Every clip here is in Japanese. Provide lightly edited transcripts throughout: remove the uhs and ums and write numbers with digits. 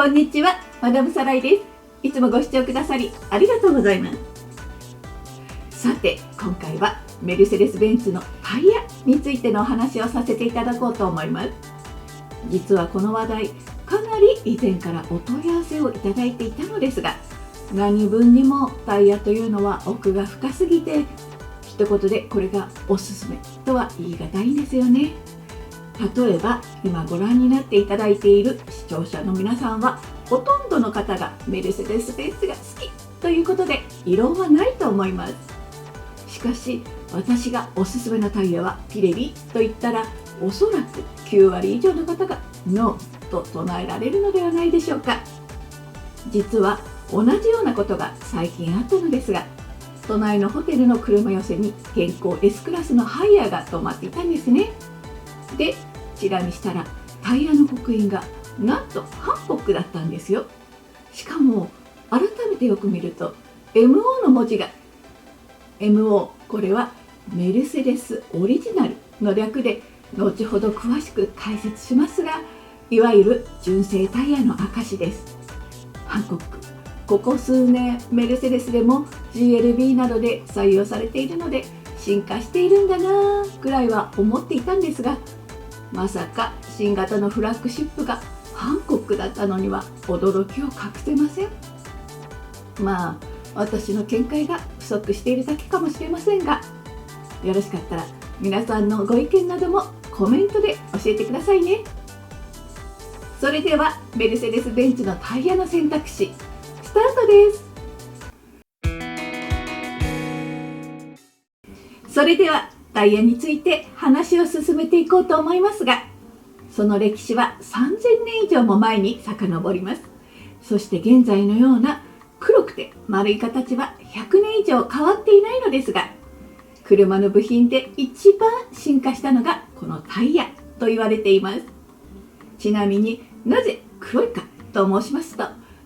こんにちは、マダムサライです。いつもご視聴くださりありがとうございます。さて、今回はメルセデス・ベンツのタイヤについてのお話をさせていただこうと思います。実はこの話題、かなり以前からお問い合わせをいただいていたのですが、何分にもタイヤというのは奥が深すぎて、一言でこれがおすすめとは言い難いんですよね。例えば今ご覧になっていただいている視聴者の皆さんはほとんどの方がメルセデス・ベンツが好きということで異論はないと思います。しかし私がおすすめのタイヤはピレリと言ったら、おそらく9割以上の方がノーと唱えられるのではないでしょうか。実は同じようなことが最近あったのですが、都内のホテルの車寄せに現行 S クラスのハイヤーが止まっていたんですね。で、チラ見したらタイヤの刻印がなんとハンコックだったんですよ。しかも改めてよく見ると MO の文字が。 MO、 これはメルセデスオリジナルの略で、後ほど詳しく解説しますが、いわゆる純正タイヤの証です。ハンコック、ここ数年メルセデスでも GLB などで採用されているので進化しているんだなぐらいは思っていたんですが、まさか新型のフラッグシップがハンコックだったのには驚きを隠せません。まあ私の見解が不足しているだけかもしれませんが、よろしかったら皆さんのご意見などもコメントで教えてくださいね。それではメルセデス・ベンツのタイヤの選択肢スタートです。それではタイヤについて話を進めていこうと思いますが、その歴史は3000年以上も前に遡ります。そして現在のような黒くて丸い形は100年以上変わっていないのですが、車の部品で一番進化したのがこのタイヤと言われています。ちなみになぜ黒いかと申しますと、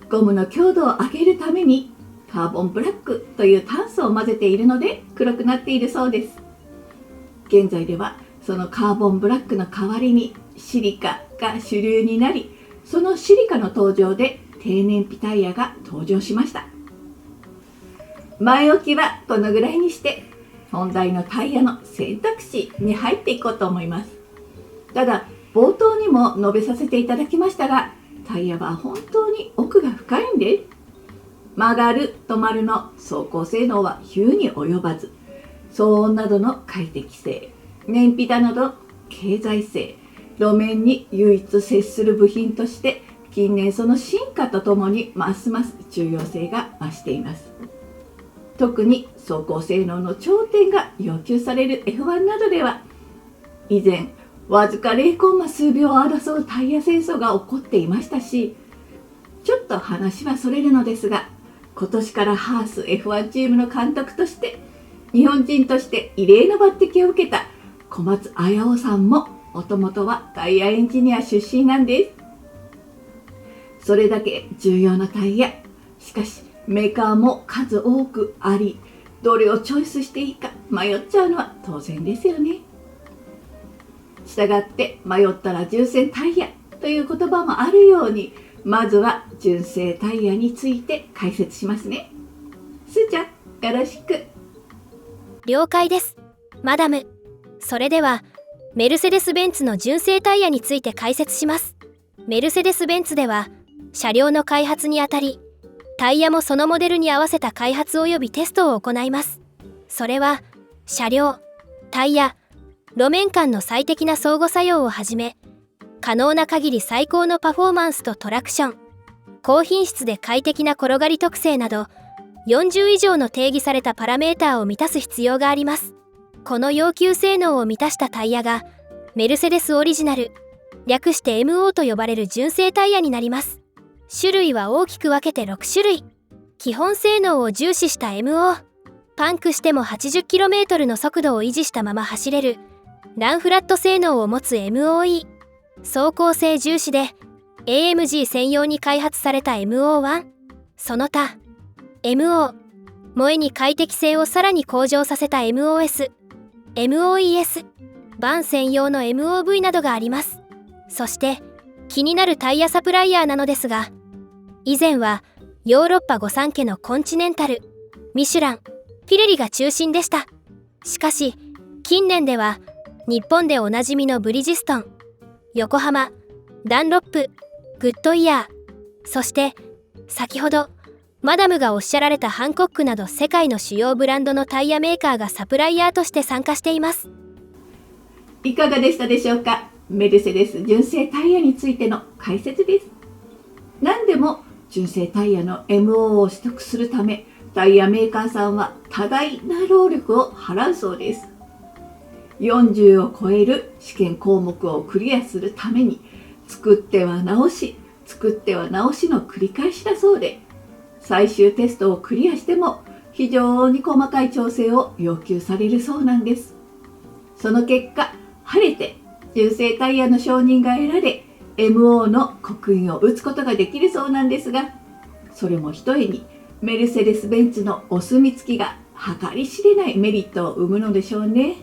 ゴムの強度を上げるためにカーボンブラックという炭素を混ぜているので黒くなっているそうです。現在ではそのカーボンブラックの代わりにシリカが主流になり、そのシリカの登場で低燃費タイヤが登場しました。前置きはこのぐらいにして、本題のタイヤの選択肢に入っていこうと思います。ただ冒頭にも述べさせていただきましたが、タイヤは本当に奥が深いんです。曲がる止まるの走行性能は比喩に及ばず、騒音などの快適性、燃費だなど経済性、路面に唯一接する部品として近年その進化とともにますます重要性が増しています。特に走行性能の頂点が要求される F1 などでは、以前わずか 0 コンマ数秒を争うタイヤ戦争が起こっていましたし、ちょっと話はそれるのですが、今年からハース F1 チームの監督として日本人として異例の抜擢を受けた小松綾夫さんももともとはタイヤエンジニア出身なんです。それだけ重要なタイヤ。しかしメーカーも数多くあり、どれをチョイスしていいか迷っちゃうのは当然ですよね。したがって迷ったら純正タイヤという言葉もあるように、まずは純正タイヤについて解説しますね。すーちゃん、よろしく。了解です、マダム。それではメルセデス・ベンツの純正タイヤについて解説します。メルセデス・ベンツでは車両の開発にあたり、タイヤもそのモデルに合わせた開発及びテストを行います。それは車両、タイヤ、路面間の最適な相互作用をはじめ、可能な限り最高のパフォーマンスとトラクション、高品質で快適な転がり特性など40以上の定義されたパラメーターを満たす必要があります。この要求性能を満たしたタイヤがメルセデスオリジナル、略して MO と呼ばれる純正タイヤになります。種類は大きく分けて6種類。基本性能を重視した MO、 パンクしても 80km の速度を維持したまま走れるランフラット性能を持つ MOE、 走行性重視で AMG 専用に開発された MO1、 その他 MO、 萌えに快適性をさらに向上させた MOS、 MOES、 バン専用の MOV などがあります。そして気になるタイヤサプライヤーなのですが、以前はヨーロッパ御三家のコンチネンタル、ミシュラン、ピレリが中心でした。しかし近年では日本でおなじみのブリヂストン、横浜、ダンロップ、グッドイヤー、そして先ほどマダムがおっしゃられたハンコックなど世界の主要ブランドのタイヤメーカーがサプライヤーとして参加しています。いかがでしたでしょうか。メルセデス純正タイヤについての解説です。何でも純正タイヤの MO を取得するため、タイヤメーカーさんは多大な労力を払うそうです。40を超える試験項目をクリアするために、作っては直し作っては直しの繰り返しだそうで、最終テストをクリアしても非常に細かい調整を要求されるそうなんです。その結果、晴れて純正タイヤの承認が得られ、MO の刻印を打つことができるそうなんですが、それもひとえにメルセデス・ベンツのお墨付きが計り知れないメリットを生むのでしょうね。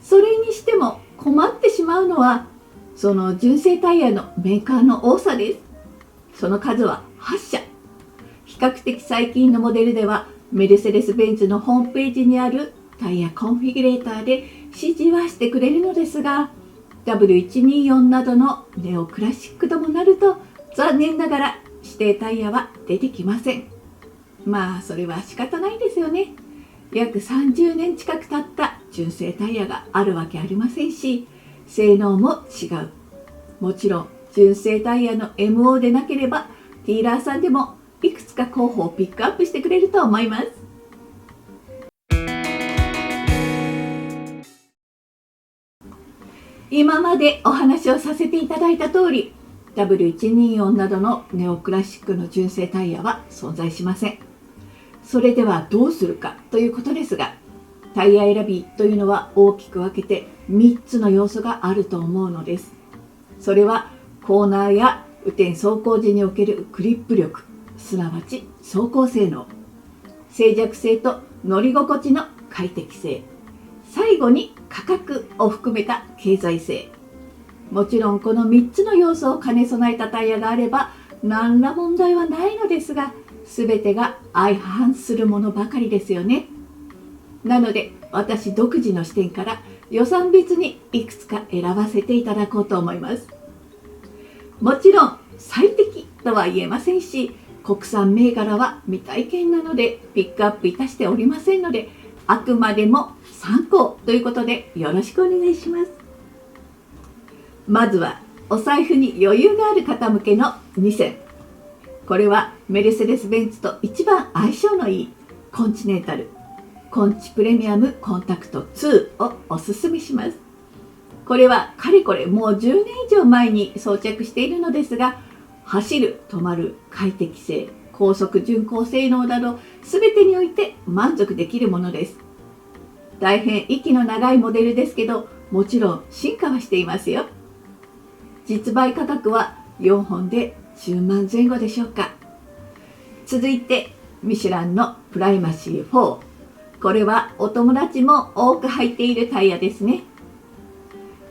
それにしても困ってしまうのは、その純正タイヤのメーカーの多さです。その数は8社。比較的最近のモデルでは、メルセデス・ベンツのホームページにあるタイヤコンフィギュレーターで指示はしてくれるのですが、W124 などのネオクラシックともなると、残念ながら指定タイヤは出てきません。まあそれは仕方ないですよね。約30年近く経った純正タイヤがあるわけありませんし、性能も違う。もちろん純正タイヤの MO でなければ、ディーラーさんでもいくつか候補をピックアップしてくれると思います。今までお話をさせていただいた通り、W124 などのネオクラシックの純正タイヤは存在しません。それではどうするかということですが、タイヤ選びというのは大きく分けて3つの要素があると思うのです。それはコーナーや雨天走行時におけるグリップ力、すなわち走行性能、静寂性と乗り心地の快適性、最後に価格を含めた経済性。もちろんこの3つの要素を兼ね備えたタイヤがあれば何ら問題はないのですが、全てが相反するものばかりですよね。なので私独自の視点から予算別にいくつか選ばせていただこうと思います。もちろん最適とは言えませんし、国産銘柄は未体験なのでピックアップいたしておりませんので、あくまでも参考ということでよろしくお願いします。まずはお財布に余裕がある方向けの2選。これはメルセデス・ベンツと一番相性のいいコンチネンタルコンチプレミアムコンタクト2をおすすめします。これはかれこれもう10年以上前に装着しているのですが、走る、止まる、快適性、高速巡航性能など全てにおいて満足できるものです。大変息の長いモデルですけど、もちろん進化はしていますよ。実売価格は4本で10万前後でしょうか。続いてミシュランのプライマシー4。これはお友達も多く入っているタイヤですね。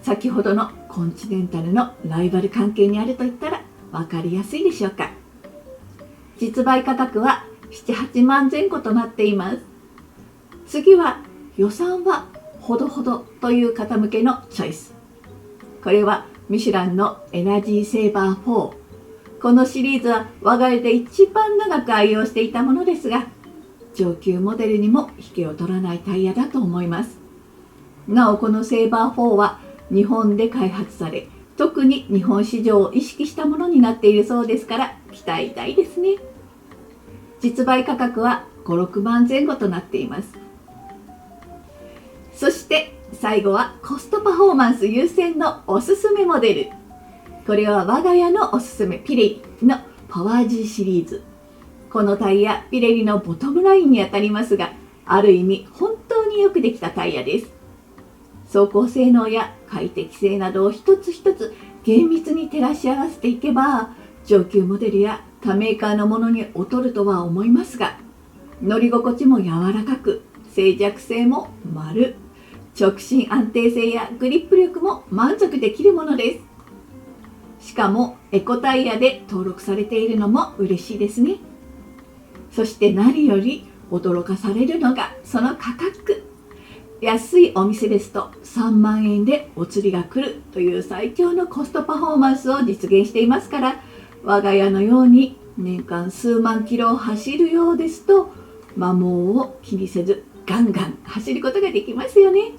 先ほどのコンチネンタルのライバル関係にあると言ったら分かりやすいでしょうか。実売価格は7、8万前後となっています。次は予算はほどほどという方向けのチョイス。これはミシュランのエナジーセーバー4。このシリーズは我が家で一番長く愛用していたものですが、上級モデルにも引けを取らないタイヤだと思います。なおこのセーバー4は日本で開発され、特に日本市場を意識したものになっているそうですから期待大ですね。実売価格は5、6万前後となっています。そして最後はコストパフォーマンス優先のおすすめモデル。これは我が家のおすすめピレリのパワー G シリーズ。このタイヤピレリのボトムラインにあたりますが、ある意味本当によくできたタイヤです。走行性能や快適性などを一つ一つ厳密に照らし合わせていけば、上級モデルや他メーカーのものに劣るとは思いますが、乗り心地も柔らかく、静寂性も丸、直進安定性やグリップ力も満足できるものです。しかもエコタイヤで登録されているのも嬉しいですね。そして何より驚かされるのがその価格。安いお店ですと3万円でお釣りが来るという最強のコストパフォーマンスを実現していますから、我が家のように年間数万キロを走るようですと、摩耗を気にせずガンガン走ることができますよね。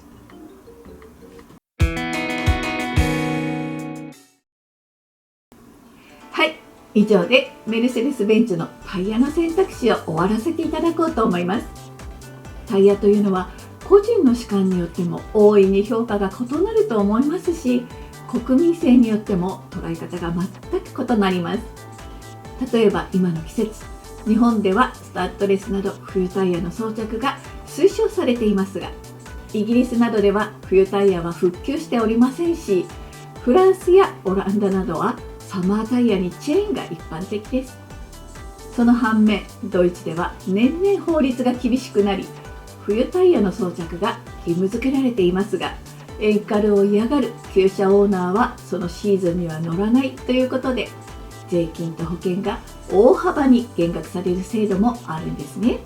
はい、以上でメルセデス・ベンツのタイヤの選択肢を終わらせていただこうと思います。タイヤというのは個人の主観によっても大いに評価が異なると思いますし、国民性によっても捉え方が全く異なります。例えば今の季節、日本ではスタッドレスなど冬タイヤの装着が推奨されていますが、イギリスなどでは冬タイヤは復旧しておりませんし、フランスやオランダなどはサマータイヤにチェーンが一般的です。その反面、ドイツでは年々法律が厳しくなり、冬タイヤの装着が義務付けられていますが、エンカルを嫌がる旧車オーナーはそのシーズンには乗らないということで、税金と保険が大幅に減額される制度もあるんですね。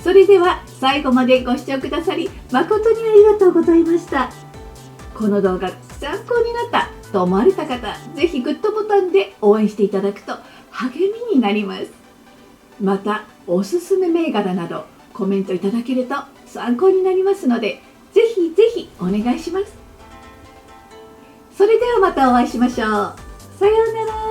それでは最後までご視聴くださり誠にありがとうございました。この動画参考になったと思われた方、ぜひグッドボタンで応援していただくと励みになります。またおすすめ銘柄などコメントいただけると参考になりますので、ぜひぜひお願いします。それではまたお会いしましょう。さようなら。